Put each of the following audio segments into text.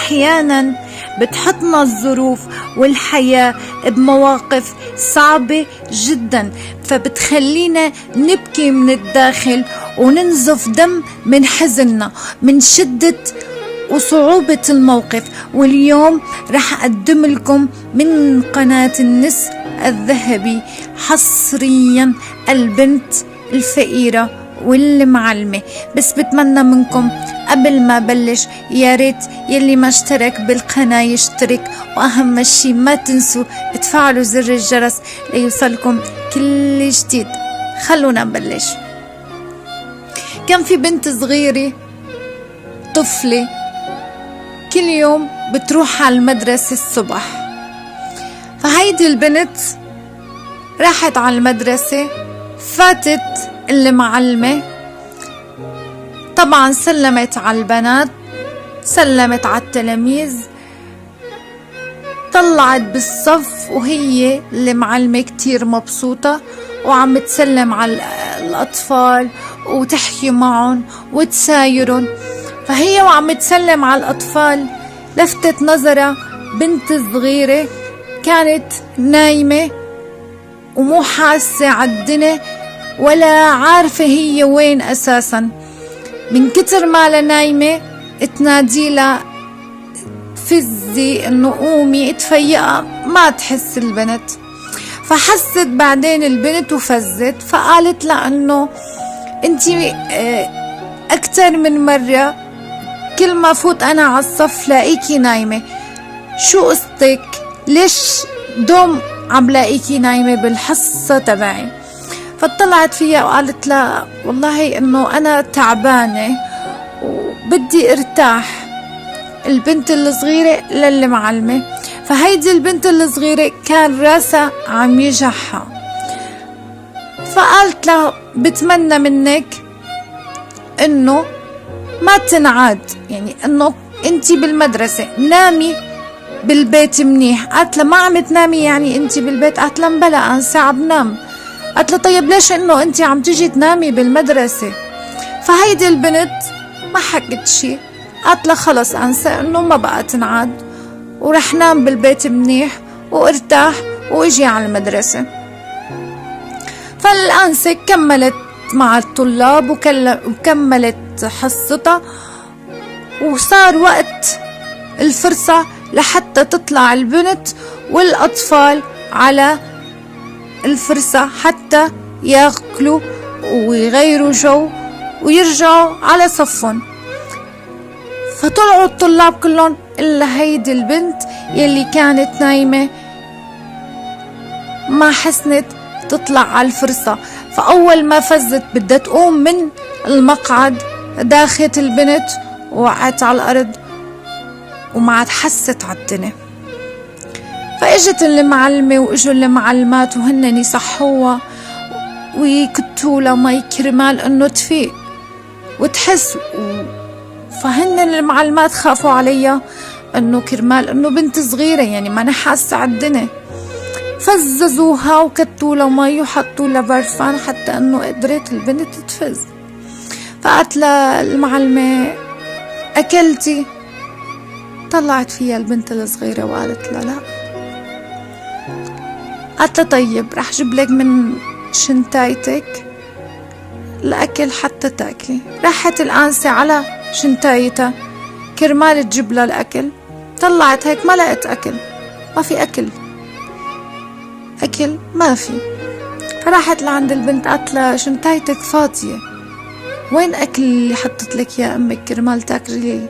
أحيانا بتحطنا الظروف والحياة بمواقف صعبة جدا، فبتخلينا نبكي من الداخل وننزف دم من حزننا من شدة وصعوبة الموقف. واليوم رح أقدم لكم من قناة النسر الذهبي حصريا البنت الفقيرة والمعلمة. بس بتمنى منكم قبل ما بلش يا ريت يلي ما اشترك بالقناة يشترك، واهم شي ما تنسوا تفعلوا زر الجرس ليوصلكم كل جديد. خلونا نبلش. كان في بنت صغيرة طفلة كل يوم بتروح على المدرسة الصبح، فهيدي البنت راحت على المدرسة، فاتت المعلمة، طبعا سلمت على البنات، سلمت على التلاميذ، طلعت بالصف وهي المعلمة كتير مبسوطة وعم تسلم على الأطفال وتحكي معهم وتسايرهم. فهي وعم تسلم على الأطفال لفتت نظرها بنت صغيرة كانت نايمة ومو حاسة عالدنيا ولا عارفة هي وين أساسا. من كتر ما نايمة تنادي لها فزي انه قومي اتفيقها، ما تحس البنت. فحست بعدين البنت وفزت، فقالت لها انه انتي اكتر من مرة كل ما فوت انا على الصف لاقيكي نايمة، شو قصتك؟ ليش دوم عم لاقيكي نايمة بالحصة تبعي؟ فطلعت فيها وقالت لها والله انه انا تعبانة وبدي ارتاح. البنت الصغيرة للمعلمة، فهيدي البنت الصغيرة كان راسها عم يجحها، فقالت لها بتمنى منك انه ما تنعاد، يعني انه انتي بالمدرسة نامي بالبيت منيح. قالت لها ما عم تنامي يعني انتي بالبيت؟ قالت لها بلا انا ساعة بنام. قالت لها طيب ليش انه انتي عم تجي تنامي بالمدرسة؟ فهيدي البنت ما حكت شي، قالت لها خلص انسى انه ما بقى تنعاد ورح نام بالبيت منيح وارتاح واجي على المدرسة. فالأنسة كملت مع الطلاب وكملت حصتها، وصار وقت الفرصة لحتى تطلع البنت والأطفال على الفرصة حتى ياكلوا ويغيروا جو ويرجعوا على صفهم. فطلعوا الطلاب كلهم إلا هيدي البنت يلي كانت نايمة ما حسنت تطلع على الفرصة. فأول ما فزت بدها تقوم من المقعد داخت البنت ووقعت على الأرض وما عاد حست عالدنيا. فاجت المعلمة واجوا المعلمات وهن يصحوها ويكتوا لها مي كرمال انه تفيق وتحس. فهن المعلمات خافوا عليها انه كرمال انه بنت صغيرة يعني ما حاسة عالدنيا، فززوها وكتوا لها مي وحطوا لها برفان حتى انه قدرت البنت تفز. فقالت لها المعلمة اكلتي؟ طلعت فيها البنت الصغيرة وقالت لها لا. قالت لها طيب رح جيب لك من شنتايتك الأكل حتى تاكلي. راحت الأنسة على شنتايتها كرمال تجيب لها الأكل، طلعت هيك ما لقت أكل، ما في أكل ما في. فراحت لعند البنت قالت لها شنتايتك فاضية، وين أكل اللي حطت لك يا أمك كرمال تاكلي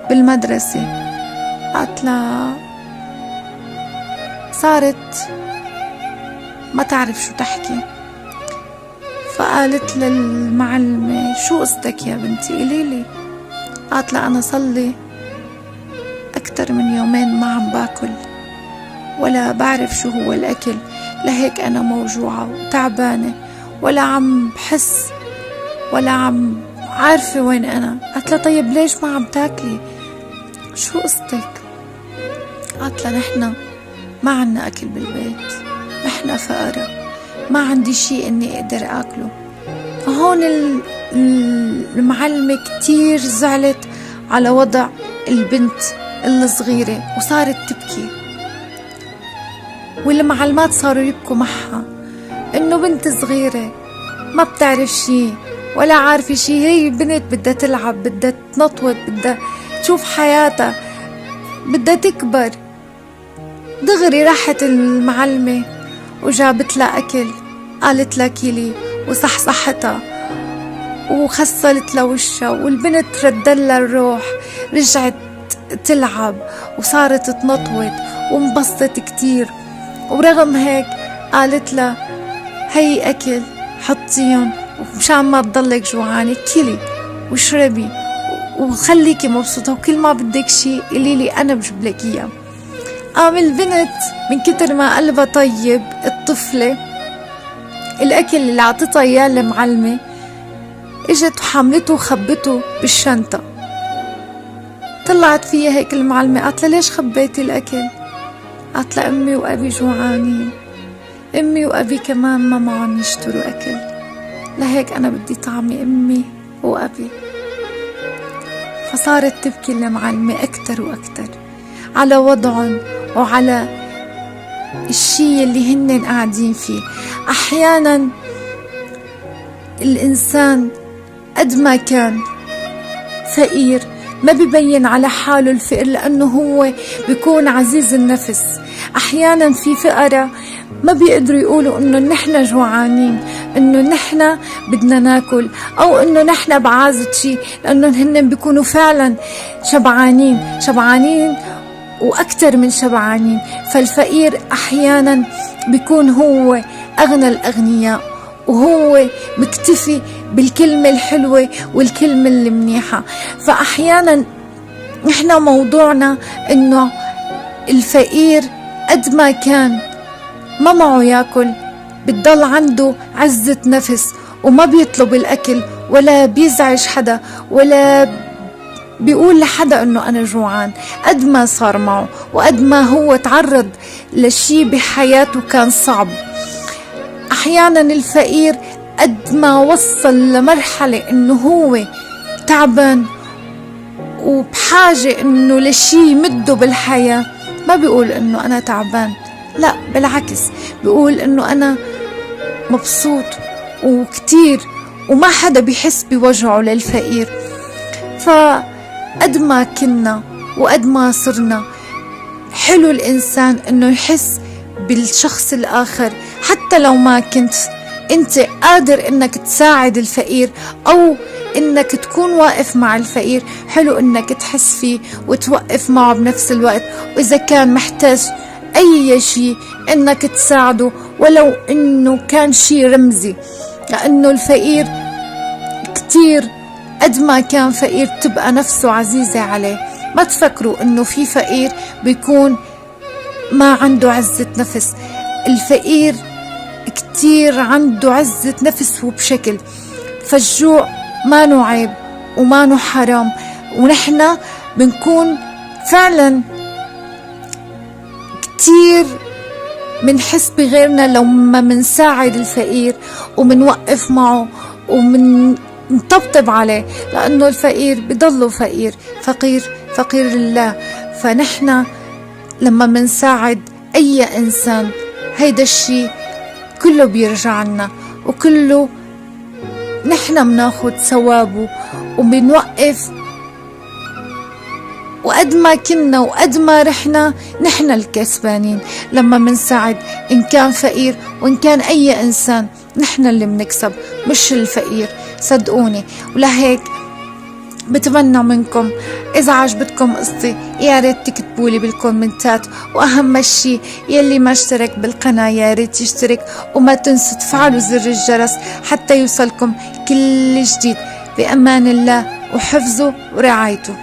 بالمدرسة؟ قالت لها صارت ما تعرف شو تحكي. فقالت للمعلمة شو قصتك يا بنتي قليلي؟ قالت لها أنا صلي أكتر من يومين ما عم باكل ولا بعرف شو هو الأكل، لهيك أنا موجوعة وتعبانة ولا عم بحس ولا عم عارفة وين أنا. قالت لها طيب ليش ما عم تاكلي؟ شو قصتك؟ قالت لها نحن ما عنا أكل بالبيت، نحن فقراء، ما عندي شي إني أقدر أكله. فهون المعلمة كتير زعلت على وضع البنت الصغيرة وصارت تبكي، والمعلمات صاروا يبكوا معها إنه بنت صغيرة ما بتعرف شي ولا عارفة شي، هي بنت بدها تلعب، بدها تنطوط، بدها تشوف حياتها، بدها تكبر. دغري راحت المعلمة وجابت لها أكل، قالت لها كيلي وصحصحتها وخسلت لها وشها، والبنت ردلها الروح، رجعت تلعب وصارت تنطوط وانبسطت كتير. ورغم هيك قالت لها هي أكل حطيهم ومشان ما تضلك جوعانة، كلي واشربي وخليكي مبسوطة، وكل ما بدك شي قليلي أنا بجيبلك إياه. قام البنت من كتر ما قلبها طيب، الطفلة الأكل اللي عطتها إياه المعلمة اجت وحملته وخبته بالشنطة. طلعت فيها هيك المعلمة، قالت لها ليش خبيتي الأكل؟ قالت لها أمي وأبي جوعانين، أمي وأبي كمان ما معهم يشتروا أكل، لهيك أنا بدي طعمي أمي وأبي. فصارت تبكي المعلمة أكتر وأكتر على وضعهم وعلى الشي اللي هن قاعدين فيه. أحيانا الإنسان قد ما كان فقير ما بيبين على حاله الفقر، لأنه هو بيكون عزيز النفس. أحيانا في فقراء ما بيقدروا يقولوا إنه نحن جوعانين، إنه نحن بدنا ناكل، أو إنه نحن بعازة شي، لأنه هن بيكونوا فعلا شبعانين وأكتر من شبعانين. فالفقير أحيانا بيكون هو أغنى الأغنياء، وهو مكتفي بالكلمة الحلوة والكلمة المنيحة. فأحيانا نحن موضوعنا إنه الفقير قد ما كان ما معه ياكل بتضل عنده عزة نفس، وما بيطلب الأكل ولا بيزعج حدا ولا بيقول لحدا إنه أنا جوعان. قد ما صار معه وقد ما هو تعرض لشي بحياته كان صعب. أحيانا الفقير قد ما وصل لمرحلة إنه هو تعبان وبحاجة إنه لشي يمده بالحياة، ما بيقول إنه أنا تعبان، لا بالعكس بيقول إنه أنا مبسوط وكتير، وما حدا بيحس بوجعه للفقير. فقد ما كنا وقد ما صرنا، حلو الإنسان إنه يحس بالشخص الآخر، حتى لو ما كنت انت قادر انك تساعد الفقير او انك تكون واقف مع الفقير. حلو انك تحس فيه وتوقف معه بنفس الوقت، واذا كان محتاج اي شيء انك تساعده ولو انه كان شيء رمزي، لانه الفقير كتير قد ما كان فقير تبقى نفسه عزيزة عليه. ما تفكروا انه في فقير بيكون ما عنده عزة نفس، الفقير كتير عنده عزة نفس وبشكل. فالجوع ما نو عيب وما نو حرام، ونحن بنكون فعلا كتير منحس بغيرنا لو ما منساعد الفقير ومنوقف معه ومنطبطب عليه، لأنه الفقير بضله فقير لله. فنحن لما منساعد أي إنسان هيدا الشي كله بيرجع لنا، وكله نحن مناخد ثوابه وبنوقف. وقد ما كنا وقد ما رحنا نحن الكسبانين لما منساعد، إن كان فقير وإن كان أي إنسان، نحن اللي منكسب مش الفقير، صدقوني. ولهيك بتمنى منكم إذا عجبتكم قصتي يا ريت تكتبولي بالكومنتات، وأهم شي يلي ما اشترك بالقناة يا ريت يشترك، وما تنسوا تفعلوا زر الجرس حتى يوصلكم كل جديد. بأمان الله وحفظه ورعايته.